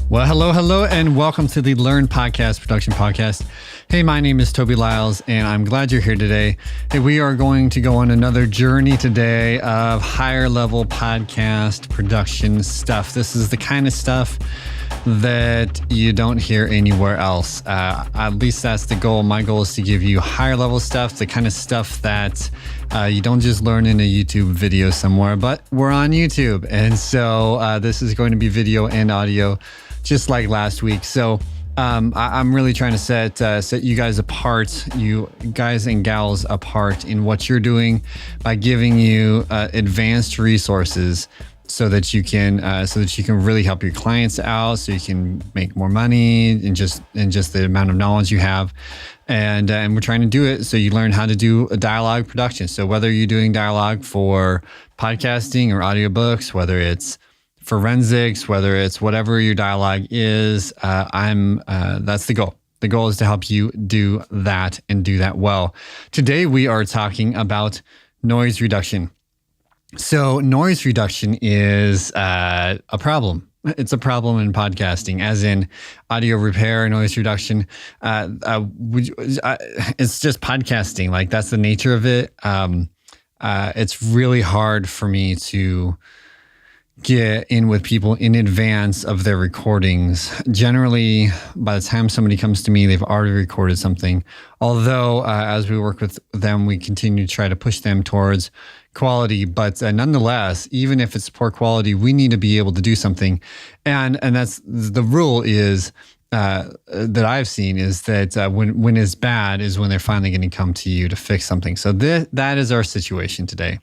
Well, hello, and welcome to the Learn Podcast Production Podcast. Hey, my name is Toby Lyles, and I'm glad you're here today. Hey, we are going to go on another journey today of higher level podcast production stuff. This is the kind of stuff that you don't hear anywhere else. At least that's the goal. My goal is to give you higher level stuff, the kind of stuff that you don't just learn in a YouTube video somewhere, but we're on YouTube. And so this is going to be video and audio, just like last week. So I'm really trying to set you guys apart, you guys and gals apart in what you're doing by giving you advanced resources so that you can really help your clients out, so you can make more money in just the amount of knowledge you have. And we're trying to do it so you learn how to do a dialogue production. So whether you're doing dialogue for podcasting or audiobooks, whether it's forensics, whether it's whatever your dialogue is, that's the goal. The goal is to help you do that and do that well. Today we are talking about noise reduction. So noise reduction is a problem. It's a problem in podcasting, as in audio repair, noise reduction. It's just podcasting. Like, that's the nature of it. It's really hard for me to get in with people in advance of their recordings. Generally, by the time somebody comes to me, they've already recorded something. Although, as we work with them, we continue to try to push them towards quality. But nonetheless, even if it's poor quality, we need to be able to do something. And that's the rule is that I've seen is that when it's bad is when they're finally going to come to you to fix something. So that is our situation today.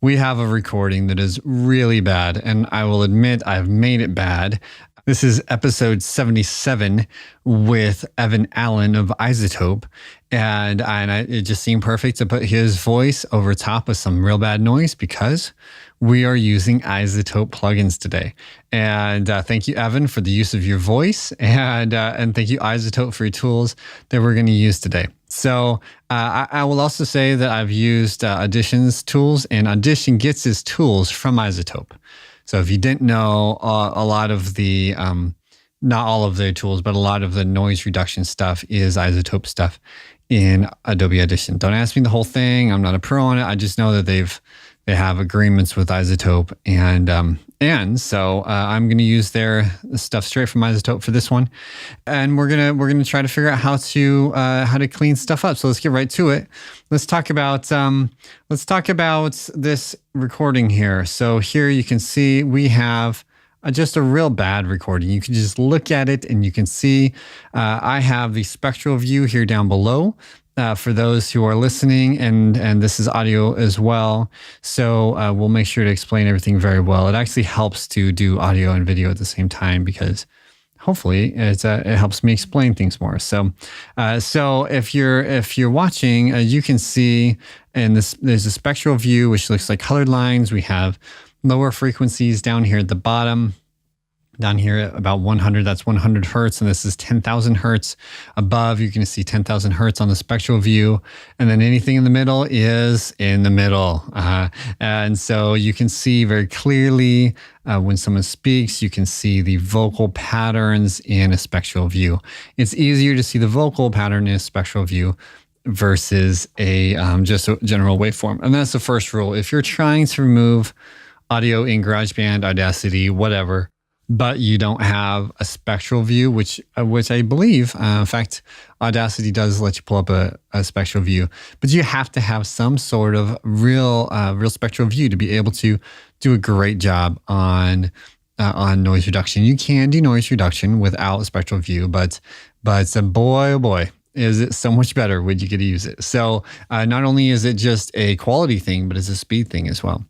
We have a recording that is really bad, and I will admit I've made it bad. This is episode 77 with Allen of Izotope, and it just seemed perfect to put his voice over top of some real bad noise because we are using Izotope plugins today. And thank you, Evan, for the use of your voice, and thank you, Izotope, for your tools that we're going to use today. So I will also say that I've used Audition's tools, and Audition gets his tools from Izotope. So if you didn't know, a lot of the, not all of their tools, but a lot of the noise reduction stuff is Izotope stuff in Adobe Audition. Don't ask me the whole thing. I'm not a pro on it. I just know that they have agreements with Izotope, and so I'm going to use their stuff straight from Izotope for this one, and we're gonna try to figure out how to clean stuff up. So let's get right to it. Let's talk about this recording here. So here you can see we have just a real bad recording. You can just look at it and you can see I have the spectral view here down below. For those who are listening, and this is audio as well. So we'll make sure to explain everything very well. It actually helps to do audio and video at the same time because hopefully it helps me explain things more. So if you're watching, you can see there's a spectral view which looks like colored lines. We have lower frequencies down here at the bottom. Down here at about 100, that's 100 hertz, and this is 10,000 hertz. Above, you're going to see 10,000 hertz on the spectral view, and then anything in the middle is in the middle. And so you can see very clearly when someone speaks, you can see the vocal patterns in a spectral view. It's easier to see the vocal pattern in a spectral view versus just a general waveform. And that's the first rule. If you're trying to remove audio in GarageBand, Audacity, whatever, but you don't have a spectral view, which I believe, in fact, Audacity does let you pull up a spectral view, but you have to have some sort of real spectral view to be able to do a great job on noise reduction. You can do noise reduction without a spectral view, but boy, oh boy, is it so much better when you get to use it. So not only is it just a quality thing, but it's a speed thing as well.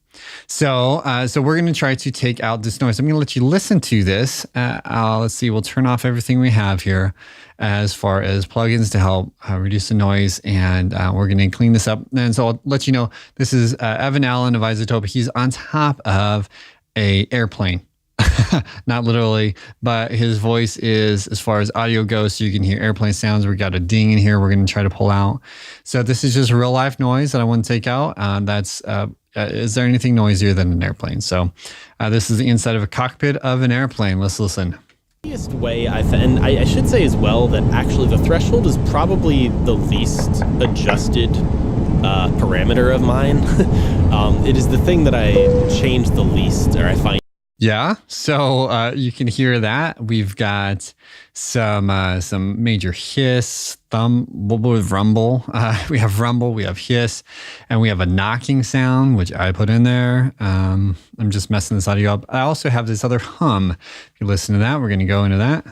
So we're going to try to take out this noise. I'm going to let you listen to this. Let's see. We'll turn off everything we have here as far as plugins to help reduce the noise, and we're going to clean this up. And so I'll let you know, this is Allen of Izotope. He's on top of a airplane. Not literally, but his voice is, as far as audio goes, so you can hear airplane sounds. We got a ding in here we're going to try to pull out. So this is just real life noise that I want to take out. Is there anything noisier than an airplane? So this is the inside of a cockpit of an airplane. Let's listen. easiest way and I should say as well that actually the threshold is probably the least adjusted parameter of mine. It is the thing that I change the least, or I find. Yeah, so you can hear that. We've got some major hiss, rumble. We have rumble, we have hiss, and we have a knocking sound, which I put in there. I'm just messing this audio up. I also have this other hum. If you listen to that, we're going to go into that.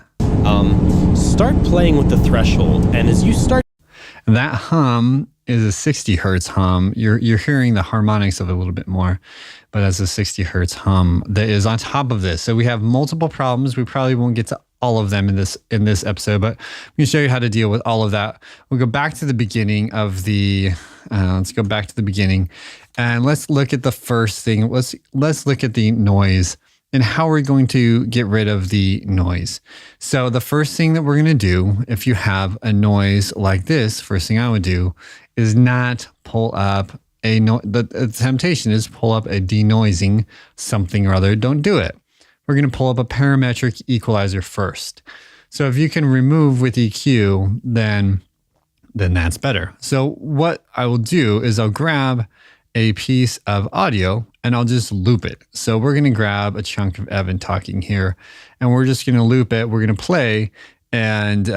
Start playing with the threshold, and as you start... And that hum is a 60 hertz hum. You're hearing the harmonics of it a little bit more, but as a 60 hertz hum that is on top of this. So we have multiple problems. We probably won't get to all of them in this episode, but I'm going to show you how to deal with all of that. We'll go back to the beginning of the, let's go back to the beginning and let's look at the first thing. Let's look at the noise and how we're going to get rid of the noise. So the first thing that we're going to do, if you have a noise like this, first thing I would do is not pull up the temptation is pull up a denoising something or other. Don't do it. We're going to pull up a parametric equalizer first. So if you can remove with EQ, then that's better. So what I will do is I'll grab a piece of audio and I'll just loop it. So we're going to grab a chunk of Evan talking here and we're just going to loop it. We're going to play and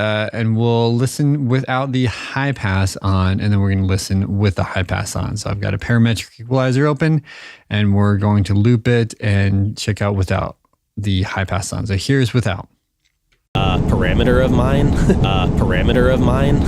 we'll listen without the high pass on, and then we're going to listen with the high pass on. So I've got a parametric equalizer open and we're going to loop it and check out without the high pass on. So here's without. Parameter of mine. Parameter of mine.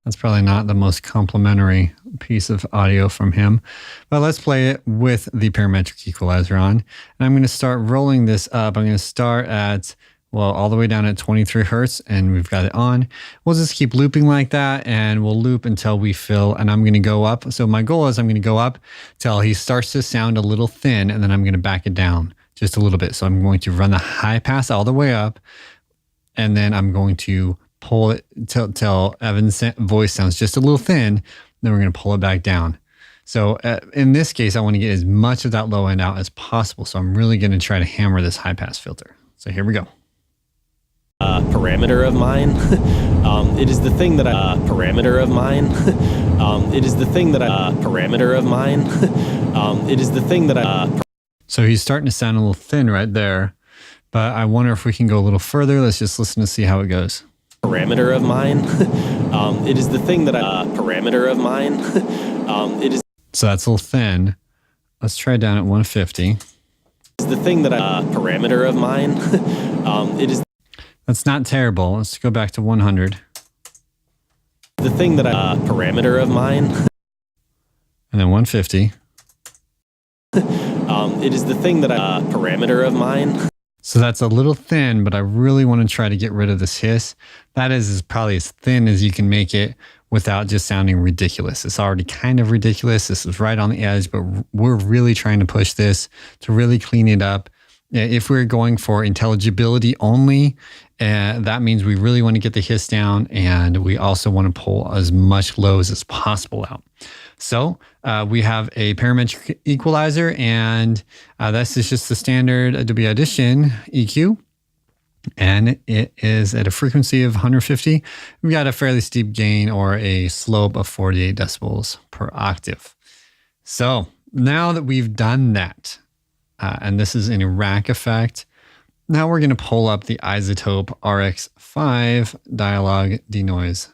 That's probably not the most complimentary piece of audio from him, but let's play it with the parametric equalizer on. And I'm going to start rolling this up. I'm going to start at, well, all the way down at 23 hertz and we've got it on. We'll just keep looping like that and we'll loop until we fill, and I'm going to go up. So my goal is I'm going to go up till he starts to sound a little thin, and then I'm going to back it down just a little bit. So I'm going to run the high pass all the way up, and then I'm going to pull it till Evan's voice sounds just a little thin. Then we're going to pull it back down. So in this case, I want to get as much of that low end out as possible. So I'm really going to try to hammer this high pass filter. So here we go. Parameter of mine. It is the thing that parameter of mine. It is the thing that parameter of mine. It is the thing that So he's starting to sound a little thin right there, but I wonder if we can go a little further. Let's just listen to see how it goes. Parameter of mine. It is the thing that parameter of mine. It is. So that's a little thin. Let's try down at 150. It's the thing that parameter of mine. It is. That's not terrible. Let's go back to 100. The thing that parameter of mine. And then 150. It is the thing that parameter of mine. So that's a little thin, but I really want to try to get rid of this hiss. That is probably as thin as you can make it without just sounding ridiculous. It's already kind of ridiculous. This is right on the edge, but we're really trying to push this to really clean it up. If we're going for intelligibility only, that means we really want to get the hiss down, and we also want to pull as much lows as possible out. So we have a parametric equalizer, and this is just the standard Adobe Audition EQ, and it is at a frequency of 150. We've got a fairly steep gain or a slope of 48 decibels per octave. So now that we've done that, and this is in a rack effect, now we're going to pull up the Izotope RX5 dialogue denoise.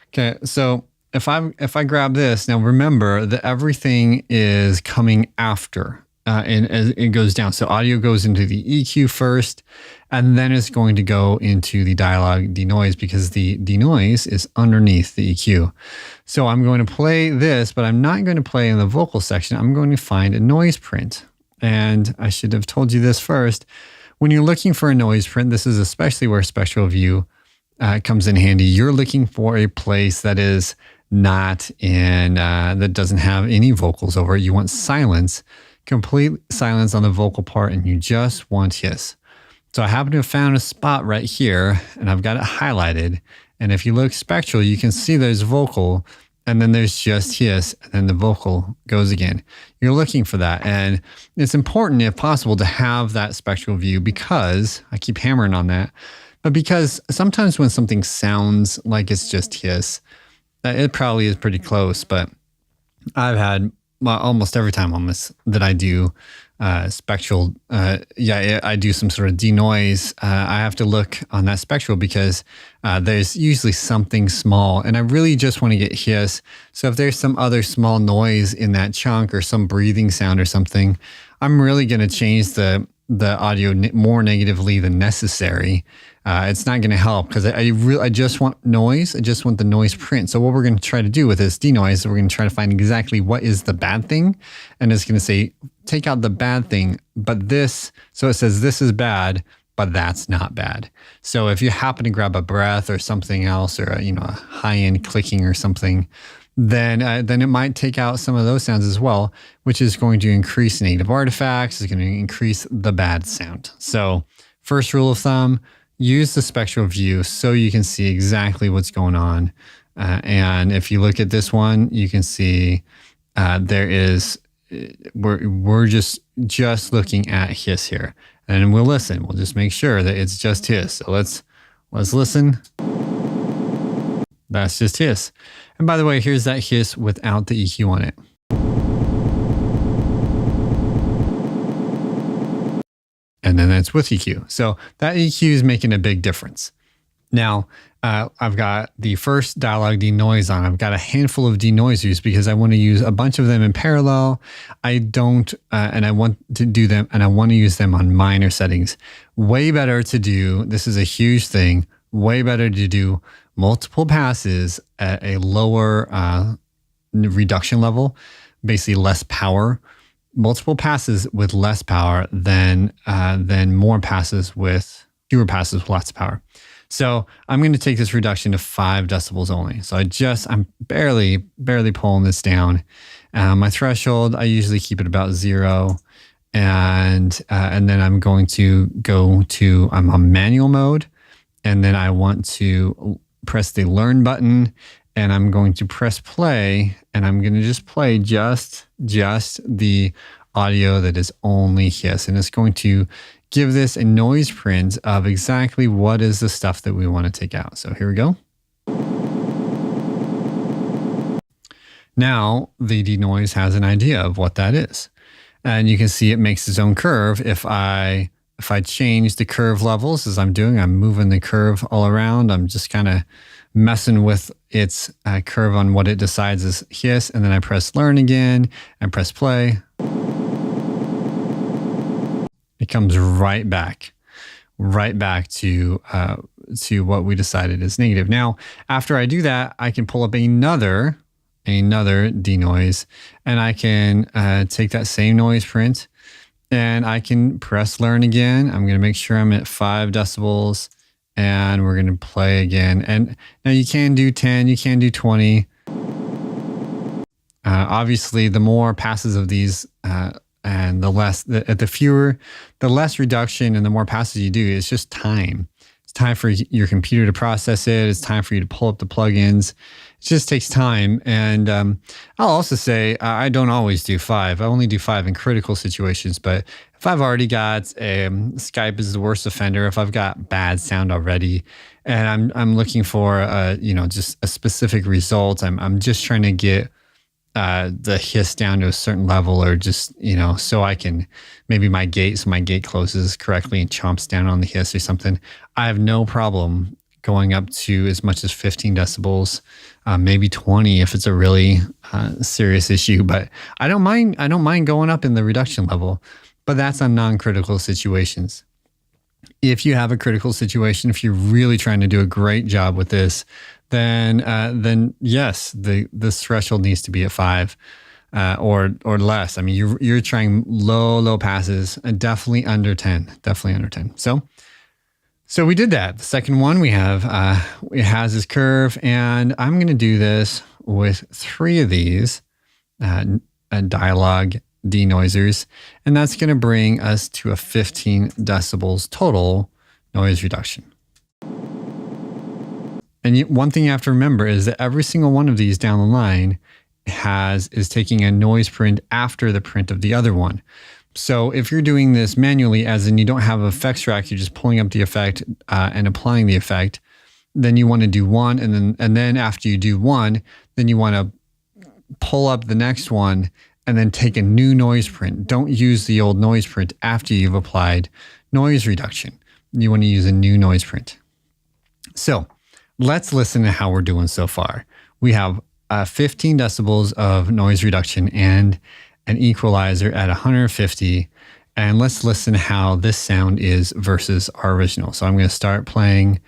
Okay, so if I grab this, now remember that everything is coming after and as it goes down. So audio goes into the EQ first, and then it's going to go into the dialogue denoise because the denoise is underneath the EQ. So I'm going to play this, but I'm not going to play in the vocal section. I'm going to find a noise print. And I should have told you this first. When you're looking for a noise print, this is especially where spectral view comes in handy. You're looking for a place that is not in, that doesn't have any vocals over it. You want silence, complete silence on the vocal part, and you just want hiss. So I happen to have found a spot right here, and I've got it highlighted. And if you look spectral, you can see there's vocal, and then there's just hiss, and then the vocal goes again. You're looking for that. And it's important, if possible, to have that spectral view because, I keep hammering on that, because sometimes when something sounds like it's just hiss, it probably is pretty close, but I've had almost every time almost that I do spectral, I do some sort of denoise. I have to look on that spectral because there's usually something small, and I really just want to get hiss. So if there's some other small noise in that chunk or some breathing sound or something, I'm really going to change the audio more negatively than necessary. It's not going to help because I just want noise. I just want the noise print. So what we're going to try to do with this denoise, we're going to try to find exactly what is the bad thing. And it's going to say, take out the bad thing, but this, so it says this is bad, but that's not bad. So if you happen to grab a breath or something else, or a high-end clicking or something, then it might take out some of those sounds as well, which is going to increase negative artifacts. It's going to increase the bad sound. So first rule of thumb, use the spectral view so you can see exactly what's going on. And if you look at this one, you can see we're just looking at hiss here, and we'll listen. We'll just make sure that it's just hiss. So let's listen. That's just hiss. And by the way, here's that hiss without the EQ on it. And then that's with EQ. So that EQ is making a big difference. Now, I've got the first dialogue denoise on. I've got a handful of denoisers because I want to use a bunch of them in parallel. I don't, and I want to do them, and I want to use them on minor settings. Way better to do, this is a huge thing, way better to do multiple passes at a lower reduction level, basically less power. Multiple passes with less power than more passes with fewer passes with lots of power. So I'm going to take this reduction to 5 decibels only. So I'm barely pulling this down. My threshold, I usually keep it about 0. And then I'm going to go to, I'm on manual mode. And then I want to press the learn button, and I'm going to press play, and I'm going to just play just the audio that is only hiss. And it's going to give this a noise print of exactly what is the stuff that we want to take out. So here we go. Now the denoise has an idea of what that is. And you can see it makes its own curve. If I change the curve levels as I'm doing, I'm moving the curve all around. I'm just kind of messing with its curve on what it decides is hiss. And then I press learn again and press play. It comes right back to what we decided is negative. Now, after I do that, I can pull up another denoise, and I can take that same noise print, and I can press learn again. I'm going to make sure I'm at 5 decibels, and we're going to play again. And now you can do 10, you can do 20. Obviously, the more passes of these, and the less reduction and the more passes you do, it's just time. It's time for your computer to process it. It's time for you to pull up the plugins. It just takes time. And I'll also say I don't always do 5. I only do 5 in critical situations. But if I've already got Skype is the worst offender, if I've got bad sound already, and I'm looking for just a specific result, I'm just trying to get the hiss down to a certain level, or just, so I can, maybe my gate closes correctly and chomps down on the hiss or something. I have no problem going up to as much as 15 decibels, maybe 20 if it's a really serious issue, but I don't mind going up in the reduction level, but that's on non-critical situations. If you have a critical situation, if you're really trying to do a great job with this, then yes, the threshold needs to be at 5 or less. I mean, you're trying low passes, definitely under 10, So we did that. The second one we have, it has this curve, and I'm going to do this with 3 of these dialogue denoisers, and that's going to bring us to a 15 decibels total noise reduction. And one thing you have to remember is that every single one of these down the line is taking a noise print after the print of the other one. So if you're doing this manually, as in you don't have an effects rack, you're just pulling up the effect and applying the effect, then you want to do one, and then after you do one, then you want to pull up the next one and then take a new noise print. Don't use the old noise print after you've applied noise reduction. You want to use a new noise print. So let's listen to how we're doing so far. We have 15 decibels of noise reduction and an equalizer at 150. And let's listen how this sound is versus our original. So I'm going to start playing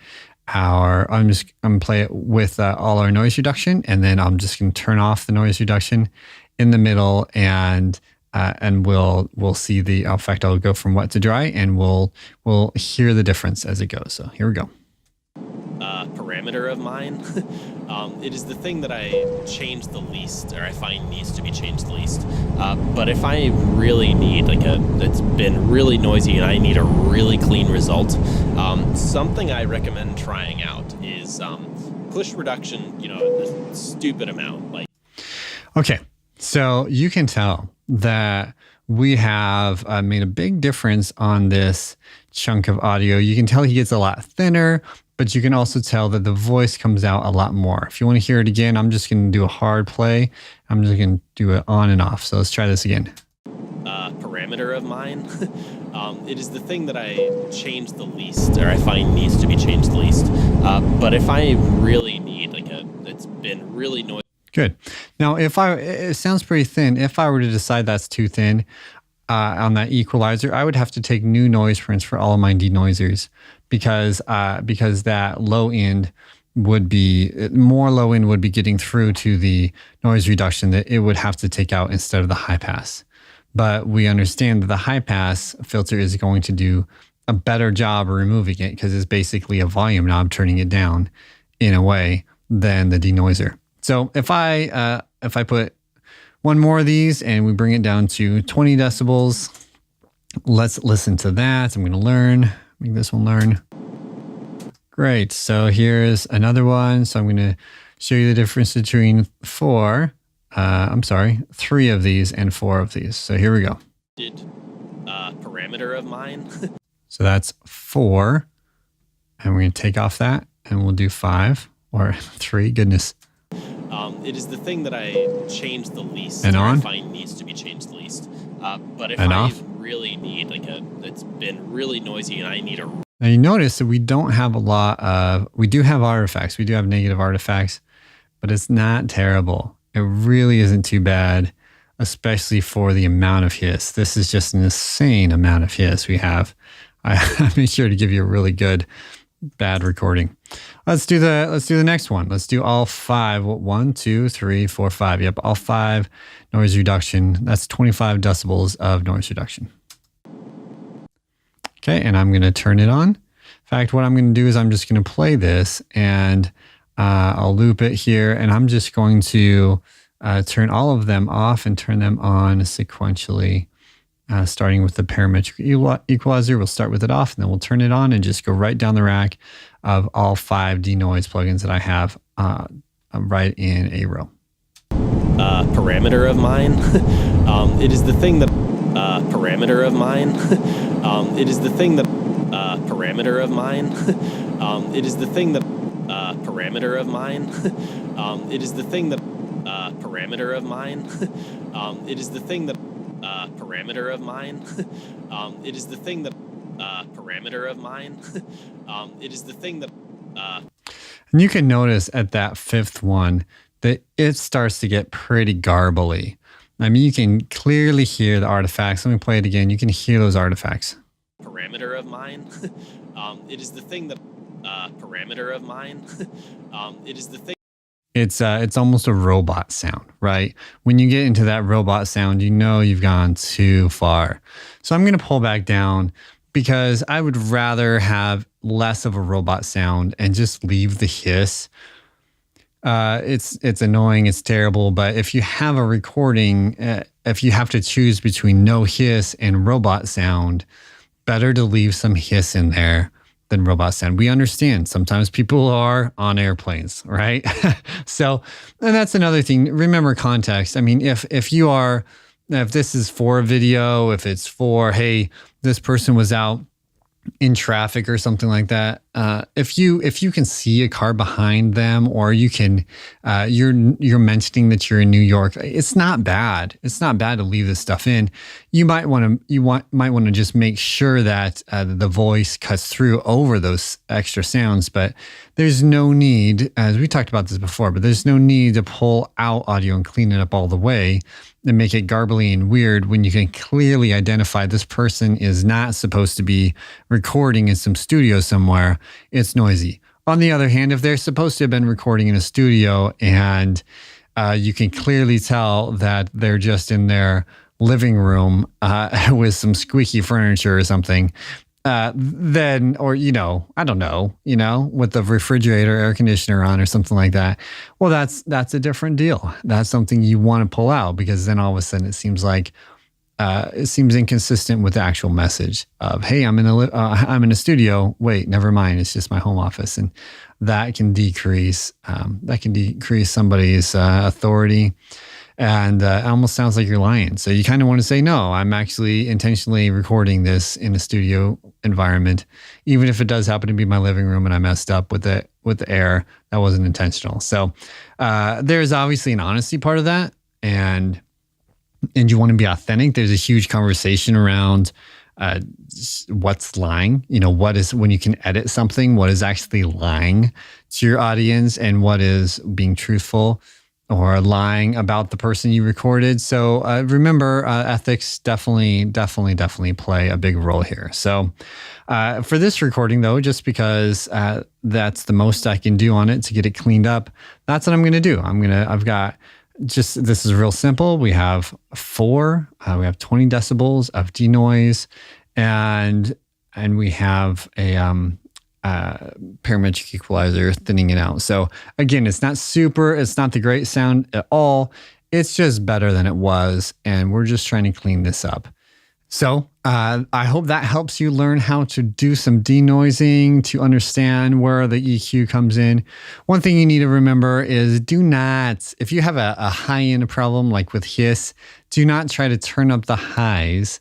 I'm going to play it with all our noise reduction, and then I'm just going to turn off the noise reduction in the middle, and we'll see the effect. I'll go from wet to dry, and we'll hear the difference as it goes. So here we go. Parameter of mine. It is the thing that I change the least, or I find needs to be changed the least. But if I really need it's been really noisy and I need a really clean result, something I recommend trying out is push reduction. The stupid amount. Okay, so you can tell that we have made a big difference on this chunk of audio. You can tell he gets a lot thinner, but you can also tell that the voice comes out a lot more. If you want to hear it again, I'm just going to do a hard play. I'm just going to do it on and off. So let's try this again. Parameter of mine. It is the thing that I change the least, or I find needs to be changed the least. But if I really need it's been really noisy. Good. Now, it sounds pretty thin. If I were to decide that's too thin on that equalizer, I would have to take new noise prints for all of my denoisers, because that low end would be getting through to the noise reduction that it would have to take out instead of the high pass. But we understand that the high pass filter is going to do a better job of removing it, because it's basically a volume knob turning it down in a way than the denoiser. So if I put one more of these and we bring it down to 20 decibels, let's listen to that. I'm going to learn. Make this one learn. Great. So here's another one. So I'm going to show you the difference between three of these and four of these. So here we go. Parameter of mine. So that's 4. And we're going to take off that and we'll do 5 or 3. Goodness. It is the thing that I change the least, and on. I find needs to be changed the least. But if and I off. really need it's been really noisy and I need a. Now you notice that we don't have we do have artifacts. We do have negative artifacts, but it's not terrible. It really isn't too bad, especially for the amount of hiss. This is just an insane amount of hiss we have. I made sure to give you a really good bad recording. Let's do the next one. Let's do all 5. 1, 2, 3, 4, 5. Yep, all 5 noise reduction. That's 25 decibels of noise reduction. Okay, and I'm going to turn it on. In fact, what I'm going to do is I'm just going to play this, and I'll loop it here, and I'm just going to turn all of them off and turn them on sequentially. Starting with the parametric equalizer, we'll start with it off, and then we'll turn it on and just go right down the rack of all 5 denoise plugins that I have right in a row. Parameter of mine. It is the thing that parameter of mine. It is the thing that parameter of mine. It is the thing that parameter of mine. It is the thing that parameter of mine. It is the thing that parameter of mine. It is the thing that parameter of mine. It is the thing that. And you can notice at that 5th one that it starts to get pretty garbly. I mean, you can clearly hear the artifacts. Let me play it again. You can hear those artifacts. Parameter of mine. It is the thing that parameter of mine. It is the thing. It's almost a robot sound, right? When you get into that robot sound, you know you've gone too far. So I'm going to pull back down, because I would rather have less of a robot sound and just leave the hiss. It's annoying, it's terrible, but if you have a recording, if you have to choose between no hiss and robot sound, better to leave some hiss in there than robot sound. We understand sometimes people are on airplanes, right? So, and that's another thing. Remember context. I mean, if you are if this is for a video, if it's for, hey, this person was out in traffic or something like that, if you can see a car behind them, or you can you're mentioning that you're in New York, it's not bad. It's not bad to leave this stuff in. You might want to just make sure that the voice cuts through over those extra sounds, but there's no need, as we talked about this before, but there's no need to pull out audio and clean it up all the way and make it garbly and weird when you can clearly identify this person is not supposed to be recording in some studio somewhere. It's noisy. On the other hand, if they're supposed to have been recording in a studio and you can clearly tell that they're just in their living room with some squeaky furniture or something, then, or, I don't know, with the refrigerator, air conditioner on or something like that. Well, that's a different deal. That's something you want to pull out, because then all of a sudden it seems like, it seems inconsistent with the actual message of, hey, I'm in a studio. Wait, never mind. It's just my home office. And that can decrease somebody's authority. And it almost sounds like you're lying. So you kind of want to say, no, I'm actually intentionally recording this in a studio environment. Even if it does happen to be my living room and I messed up with the air, that wasn't intentional. So there's obviously an honesty part of that. And you want to be authentic. There's a huge conversation around what's lying. What is, when you can edit something, what is actually lying to your audience and what is being truthful or lying about the person you recorded. So remember, ethics definitely play a big role here. So for this recording, though, just because that's the most I can do on it to get it cleaned up, that's what I'm going to do. This is real simple. We have we have 20 decibels of denoise, and we have a parametric equalizer thinning it out. So again, it's not the great sound at all. It's just better than it was. And we're just trying to clean this up. So I hope that helps you learn how to do some denoising, to understand where the EQ comes in. One thing you need to remember is if you have a high-end problem like with hiss, do not try to turn up the highs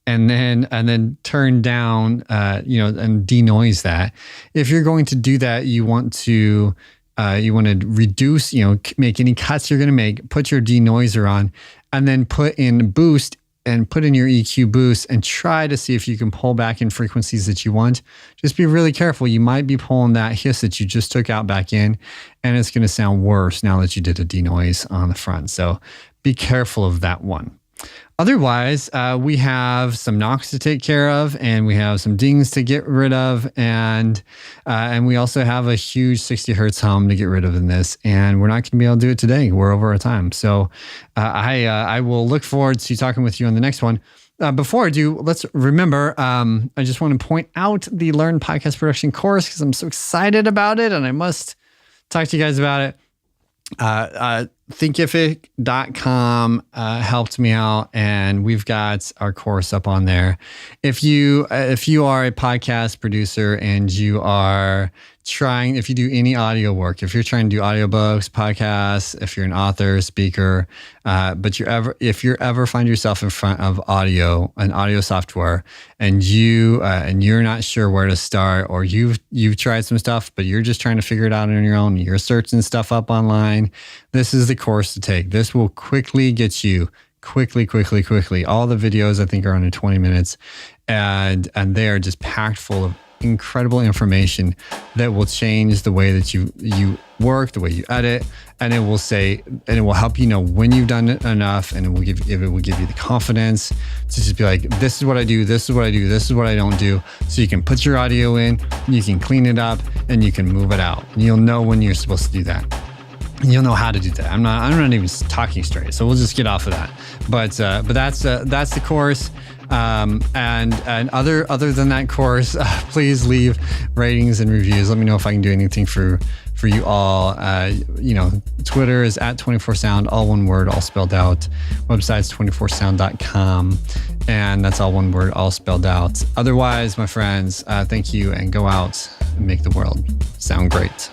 and then turn down, and denoise that. If you're going to do that, you want to reduce, make any cuts you're going to make, put your denoiser on, and then put in boost and put in your EQ boost and try to see if you can pull back in frequencies that you want. Just be really careful. You might be pulling that hiss that you just took out back in, and it's going to sound worse now that you did a denoise on the front. So be careful of that one. Otherwise, we have some knocks to take care of, and we have some dings to get rid of, and we also have a huge 60 hertz hum to get rid of in this, and we're not going to be able to do it today. We're over our time. So I will look forward to talking with you on the next one. Before I do, let's remember, I just want to point out the Learn Podcast Production course because I'm so excited about it, and I must talk to you guys about it. Thinkific.com helped me out, and we've got our course up on there. If you are a podcast producer and you are if you do any audio work, if you're trying to do audiobooks, podcasts, if you're an author, speaker, but if you ever find yourself in front of an audio software, and you're not sure where to start, or you've tried some stuff, but you're just trying to figure it out on your own, you're searching stuff up online, this is the course to take. This will quickly get you quickly. All the videos I think are under 20 minutes, and they are just packed full of incredible information that will change the way that you work, the way you edit, and it will help you know when you've done it enough, and it will give you the confidence to just be like, this is what I do, this is what I do, this is what I don't do. So you can put your audio in, you can clean it up, and you can move it out. And you'll know when you're supposed to do that. And you'll know how to do that. I'm not even talking straight, so we'll just get off of that. But that's the course. And other than that course, please leave ratings and reviews. Let me know if I can do anything for you all. Twitter is @24sound, all one word, all spelled out. Website's 24sound.com, and that's all one word, all spelled out. Otherwise, my friends, thank you, and go out and make the world sound great.